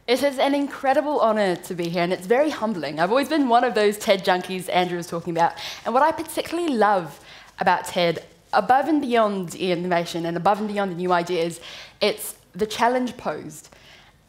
It is an incredible honour to be here, and it's very humbling. I've always been one of those TED junkies Andrew was talking about, and what I particularly love about TED, above and beyond innovation and above and beyond the new ideas, it's the challenge posed.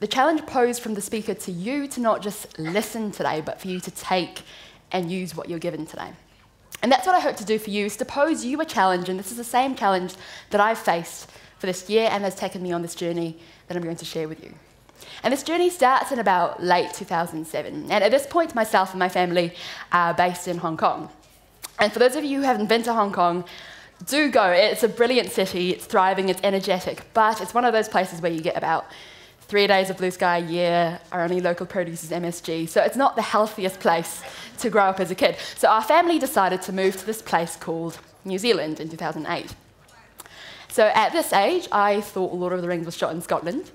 The challenge posed from the speaker to you to not just listen today, but for you to take and use what you're given today. And that's what I hope to do for you, is to pose you a challenge, and this is the same challenge that I've faced for this year and has taken me on this journey that I'm going to share with you. And this journey starts in about late 2007. And at this point, myself and my family are based in Hong Kong. And for those of you who haven't been to Hong Kong, do go. It's a brilliant city, it's thriving, it's energetic, but it's one of those places where you get about 3 days of blue sky a year, our only local produce is MSG, so it's not the healthiest place to grow up as a kid. So our family decided to move to this place called New Zealand in 2008. So at this age, I thought Lord of the Rings was shot in Scotland.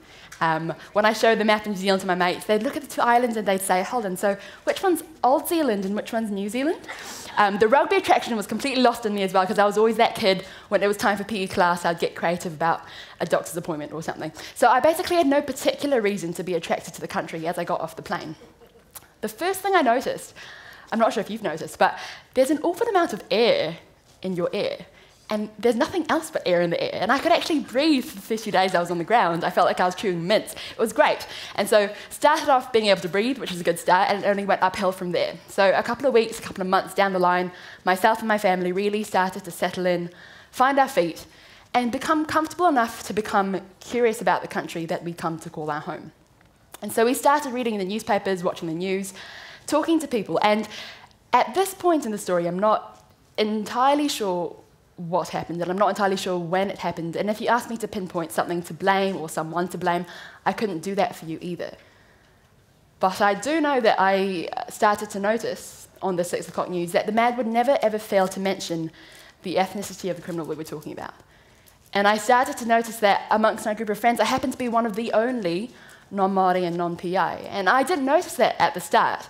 When I showed the map of New Zealand to my mates, they'd look at the two islands and they'd say, hold on, so which one's Old Zealand and which one's New Zealand? The rugby attraction was completely lost in me as well, because I was always that kid, when it was time for PE class, I'd get creative about a doctor's appointment or something. So I basically had no particular reason to be attracted to the country as I got off the plane. The first thing I noticed, I'm not sure if you've noticed, but there's an awful amount of air in your ear. And there's nothing else but air in the air. And I could actually breathe for the first few days I was on the ground. I felt like I was chewing mints. It was great. And so started off being able to breathe, which is a good start, and it only went uphill from there. So a couple of weeks, a couple of months down the line, myself and my family really started to settle in, find our feet, and become comfortable enough to become curious about the country that we come to call our home. And so we started reading the newspapers, watching the news, talking to people. And at this point in the story, I'm not entirely sure what happened, and I'm not entirely sure when it happened. And if you asked me to pinpoint something to blame or someone to blame, I couldn't do that for you either. But I do know that I started to notice on the 6 o'clock news that the Mad would never ever fail to mention the ethnicity of the criminal we were talking about. And I started to notice that amongst my group of friends, I happened to be one of the only non-Māori and non-PI. And I didn't notice that at the start.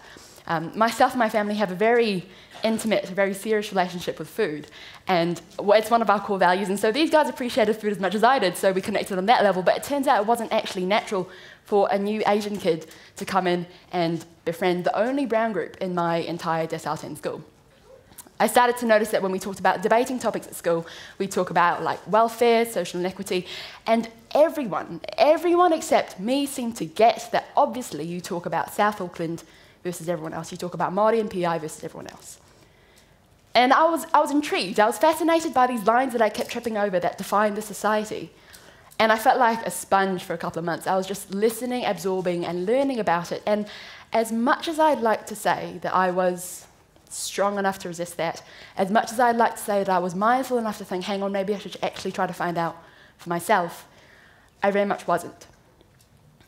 Myself and my family have a very intimate, very serious relationship with food, and it's one of our core values, and so these guys appreciated food as much as I did, so we connected on that level, but it turns out it wasn't actually natural for a new Asian kid to come in and befriend the only brown group in my entire Decile 10 school. I started to notice that when we talked about debating topics at school, we talk about like welfare, social inequity, and everyone except me seemed to get that obviously you talk about South Auckland versus everyone else, you talk about Māori and PI versus everyone else. And I was intrigued, I was fascinated by these lines that I kept tripping over that defined the society. And I felt like a sponge for a couple of months. I was just listening, absorbing, and learning about it. And as much as I'd like to say that I was strong enough to resist that, as much as I'd like to say that I was mindful enough to think, hang on, maybe I should actually try to find out for myself, I very much wasn't.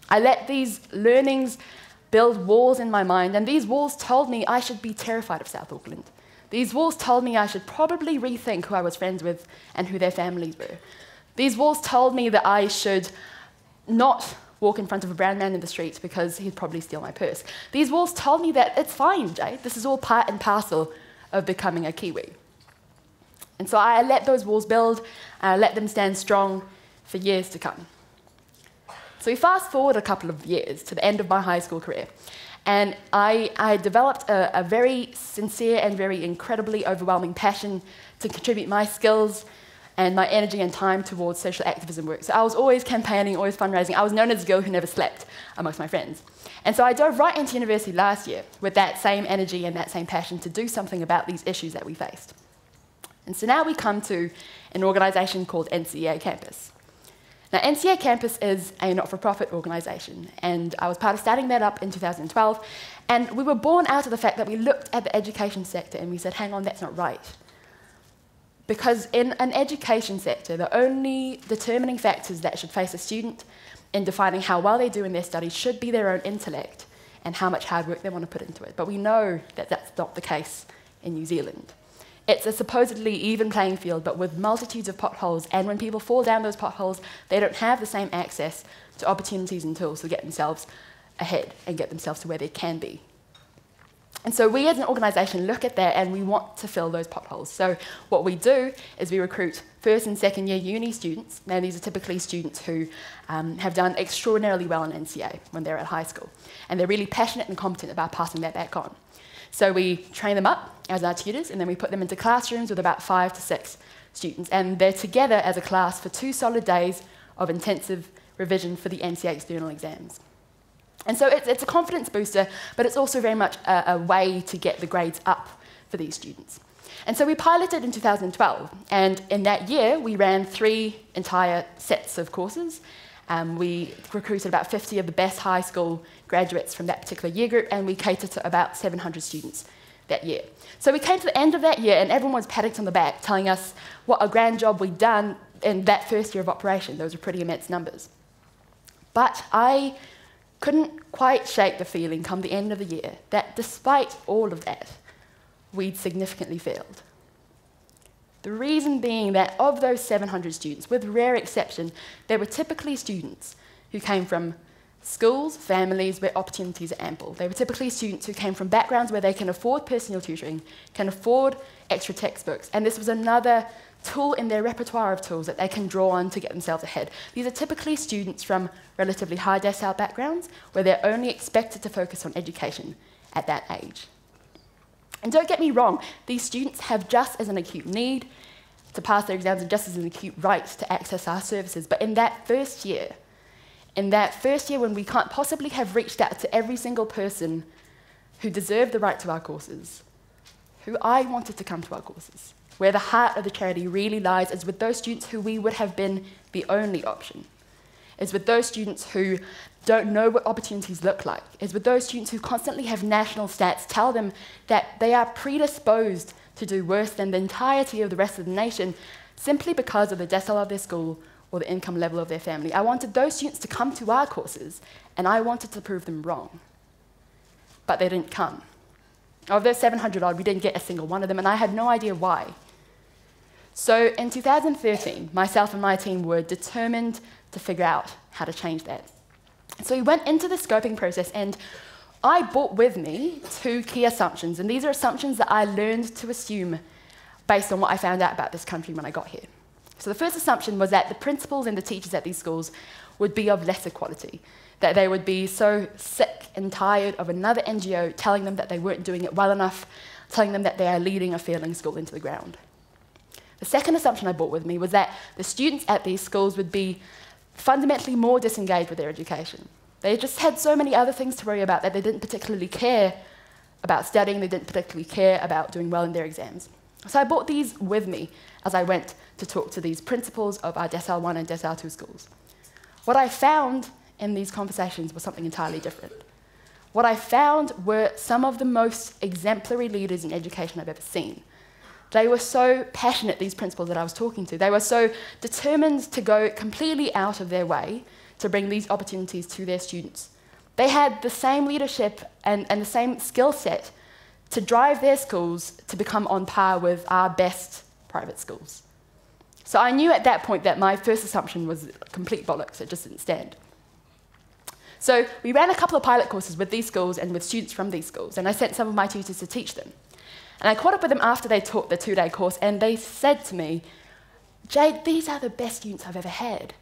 I let these learnings build walls in my mind, and these walls told me I should be terrified of South Auckland. These walls told me I should probably rethink who I was friends with and who their families were. These walls told me that I should not walk in front of a brown man in the street because he'd probably steal my purse. These walls told me that it's fine, Jade, this is all part and parcel of becoming a Kiwi. And so I let those walls build, and I let them stand strong for years to come. So we fast forward a couple of years to the end of my high school career. And I developed a very sincere and very incredibly overwhelming passion to contribute my skills and my energy and time towards social activism work. So I was always campaigning, always fundraising. I was known as the girl who never slept amongst my friends. And so I dove right into university last year with that same energy and that same passion to do something about these issues that we faced. And so now we come to an organisation called NCEA Campus. Now, NCEA Campus is a not-for-profit organisation, and I was part of starting that up in 2012, and we were born out of the fact that we looked at the education sector and we said, hang on, that's not right. Because in an education sector, the only determining factors that should face a student in defining how well they do in their studies should be their own intellect and how much hard work they want to put into it. But we know that that's not the case in New Zealand. It's a supposedly even playing field, but with multitudes of potholes, and when people fall down those potholes, they don't have the same access to opportunities and tools to get themselves ahead and get themselves to where they can be. And so we as an organisation look at that and we want to fill those potholes. So what we do is we recruit first and second year uni students. Now these are typically students who have done extraordinarily well in NCEA when they're at high school. And they're really passionate and competent about passing that back on. So we train them up as our tutors and then we put them into classrooms with about 5 to 6 students. And they're together as a class for 2 solid days of intensive revision for the NCEA external exams. And so it's a confidence booster, but it's also very much a way to get the grades up for these students. And so we piloted in 2012, and in that year, we ran 3 entire sets of courses. We recruited about 50 of the best high school graduates from that particular year group, and we catered to about 700 students that year. So we came to the end of that year, and everyone was patting us on the back, telling us what a grand job we'd done in that first year of operation. Those were pretty immense numbers. But I couldn't quite shake the feeling come the end of the year that despite all of that, we'd significantly failed. The reason being that of those 700 students, with rare exception, they were typically students who came from schools, families where opportunities are ample. They were typically students who came from backgrounds where they can afford personal tutoring, can afford extra textbooks, and this was another tool in their repertoire of tools that they can draw on to get themselves ahead. These are typically students from relatively high decile backgrounds where they're only expected to focus on education at that age. And don't get me wrong, these students have just as an acute need to pass their exams and just as an acute right to access our services. But in that first year when we can't possibly have reached out to every single person who deserved the right to our courses, who I wanted to come to our courses, where the heart of the charity really lies is with those students who we would have been the only option. Is with those students who don't know what opportunities look like. Is with those students who constantly have national stats tell them that they are predisposed to do worse than the entirety of the rest of the nation simply because of the decile of their school or the income level of their family. I wanted those students to come to our courses, and I wanted to prove them wrong. But they didn't come. Of those 700 odd, we didn't get a single one of them, and I had no idea why. So in 2013, myself and my team were determined to figure out how to change that. So we went into the scoping process, and I brought with me 2 key assumptions, and these are assumptions that I learned to assume based on what I found out about this country when I got here. So the first assumption was that the principals and the teachers at these schools would be of lesser quality, that they would be so sick and tired of another NGO telling them that they weren't doing it well enough, telling them that they are leading a failing school into the ground. The second assumption I brought with me was that the students at these schools would be fundamentally more disengaged with their education. They just had so many other things to worry about that they didn't particularly care about studying, they didn't particularly care about doing well in their exams. So I brought these with me as I went to talk to these principals of our Decile 1 and Decile 2 schools. What I found in these conversations was something entirely different. What I found were some of the most exemplary leaders in education I've ever seen. They were so passionate, these principals that I was talking to. They were so determined to go completely out of their way to bring these opportunities to their students. They had the same leadership and the same skill set to drive their schools to become on par with our best private schools. So I knew at that point that my first assumption was complete bollocks, it just didn't stand. So we ran a couple of pilot courses with these schools and with students from these schools, and I sent some of my tutors to teach them. And I caught up with them after they taught the 2-day course, and they said to me, "Jade, these are the best students I've ever had.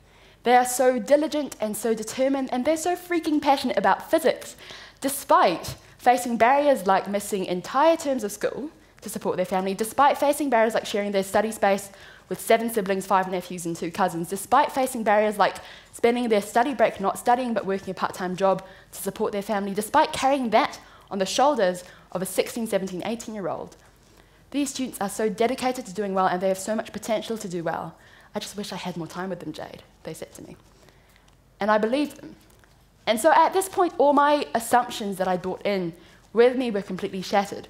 They are so diligent and so determined, and they're so freaking passionate about physics, despite facing barriers like missing entire terms of school to support their family, despite facing barriers like sharing their study space with 7 siblings, 5 nephews and 2 cousins, despite facing barriers like spending their study break not studying but working a part-time job to support their family, despite carrying that on the shoulders of a 16, 17, 18-year-old. These students are so dedicated to doing well and they have so much potential to do well. I just wish I had more time with them, Jade," they said to me. And I believed them. And so at this point, all my assumptions that I brought in with me were completely shattered.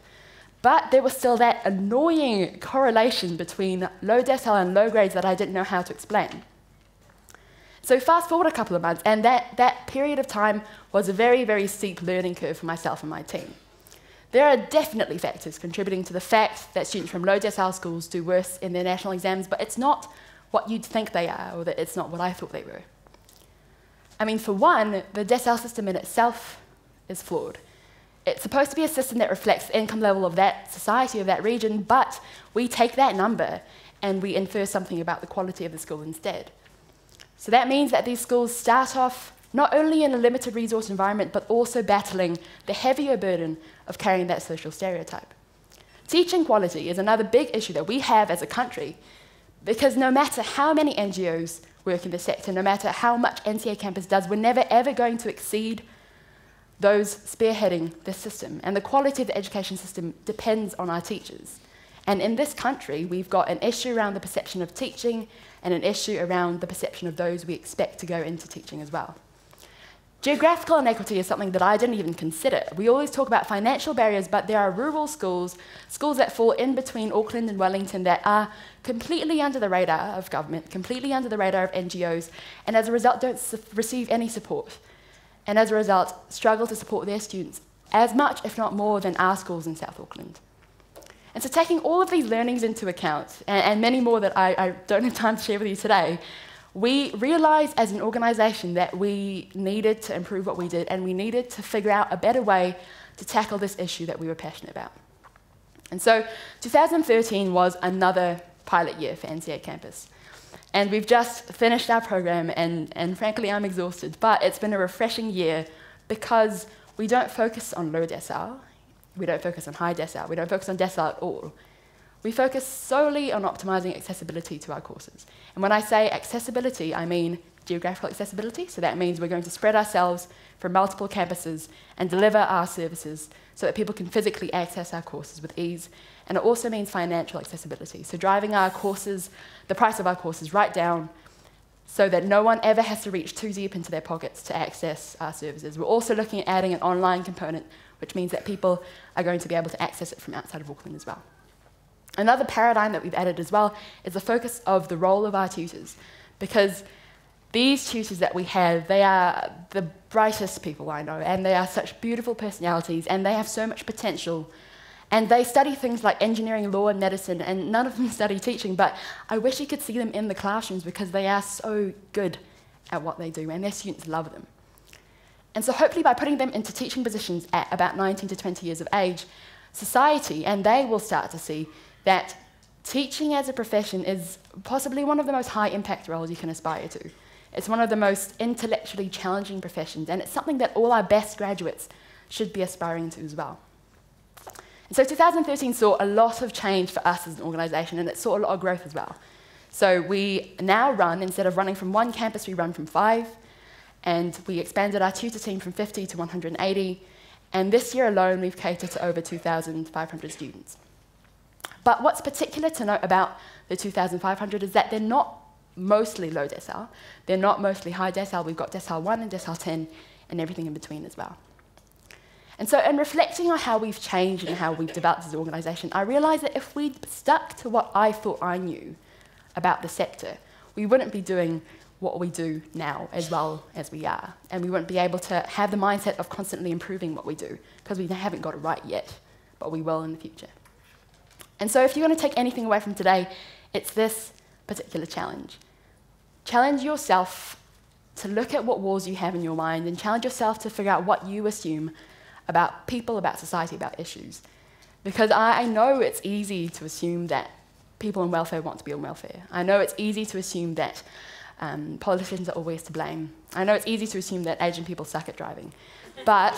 But there was still that annoying correlation between low decile and low grades that I didn't know how to explain. So fast forward a couple of months, and that period of time was a very, very steep learning curve for myself and my team. There are definitely factors contributing to the fact that students from low decile schools do worse in their national exams, but it's not what you'd think they are, or that it's not what I thought they were. I mean, for one, the decile system in itself is flawed. It's supposed to be a system that reflects the income level of that society, of that region, but we take that number and we infer something about the quality of the school instead. So that means that these schools start off not only in a limited resource environment, but also battling the heavier burden of carrying that social stereotype. Teaching quality is another big issue that we have as a country, because no matter how many NGOs work in the sector, no matter how much NCEA Campus does, we're never ever going to exceed those spearheading this system. And the quality of the education system depends on our teachers. And in this country, we've got an issue around the perception of teaching and an issue around the perception of those we expect to go into teaching as well. Geographical inequity is something that I didn't even consider. We always talk about financial barriers, but there are rural schools, schools that fall in between Auckland and Wellington that are completely under the radar of government, completely under the radar of NGOs, and as a result don't receive any support. And as a result, struggle to support their students as much, if not more, than our schools in South Auckland. And so taking all of these learnings into account, and many more that I don't have time to share with you today, we realised as an organisation that we needed to improve what we did, and we needed to figure out a better way to tackle this issue that we were passionate about. And so 2013 was another pilot year for NCEA Campus. And we've just finished our program, and frankly, I'm exhausted, but it's been a refreshing year because we don't focus on low decile, we don't focus on high decile, we don't focus on decile at all. We focus solely on optimizing accessibility to our courses. And when I say accessibility, I mean geographical accessibility, so that means we're going to spread ourselves from multiple campuses and deliver our services so that people can physically access our courses with ease. And it also means financial accessibility, so driving our courses, the price of our courses right down so that no one ever has to reach too deep into their pockets to access our services. We're also looking at adding an online component, which means that people are going to be able to access it from outside of Auckland as well. Another paradigm that we've added as well is the focus of the role of our tutors, because these tutors that we have, they are the brightest people I know, and they are such beautiful personalities, and they have so much potential. And they study things like engineering, law, and medicine, and none of them study teaching, but I wish you could see them in the classrooms because they are so good at what they do, and their students love them. And so hopefully by putting them into teaching positions at about 19 to 20 years of age, society, and they will start to see that teaching as a profession is possibly one of the most high-impact roles you can aspire to. It's one of the most intellectually challenging professions, and it's something that all our best graduates should be aspiring to as well. And so 2013 saw a lot of change for us as an organisation, and it saw a lot of growth as well. So we now run, instead of running from one campus, we run from 5, and we expanded our tutor team from 50 to 180, and this year alone we've catered to over 2,500 students. But what's particular to note about the 2,500 is that they're not mostly low decile, they're not mostly high decile. We've got decile 1 and decile 10 and everything in between as well. And so in reflecting on how we've changed and how we've developed as an organisation, I realised that if we'd stuck to what I thought I knew about the sector, we wouldn't be doing what we do now as well as we are. And we wouldn't be able to have the mindset of constantly improving what we do, because we haven't got it right yet, but we will in the future. And so if you're going to take anything away from today, it's this particular challenge. Challenge yourself to look at what walls you have in your mind, and challenge yourself to figure out what you assume about people, about society, about issues. Because I know it's easy to assume that people on welfare want to be on welfare. I know it's easy to assume that politicians are always to blame. I know it's easy to assume that Asian people suck at driving. But,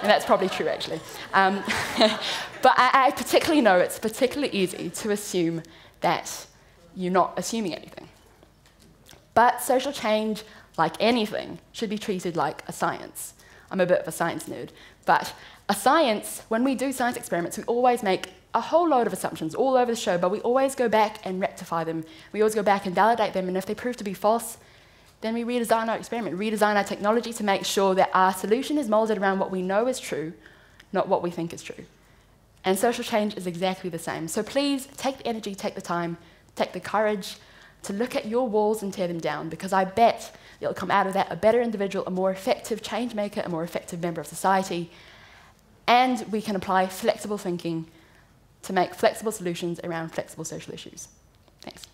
and that's probably true actually, but I particularly know it's particularly easy to assume that you're not assuming anything. But social change, like anything, should be treated like a science. I'm a bit of a science nerd, but a science, when we do science experiments, we always make a whole load of assumptions all over the show, but we always go back and rectify them. We always go back and validate them, and if they prove to be false, then we redesign our experiment, redesign our technology to make sure that our solution is moulded around what we know is true, not what we think is true. And social change is exactly the same. So please take the energy, take the time, take the courage to look at your walls and tear them down, because I bet you'll come out of that a better individual, a more effective change maker, a more effective member of society, and we can apply flexible thinking to make flexible solutions around flexible social issues. Thanks.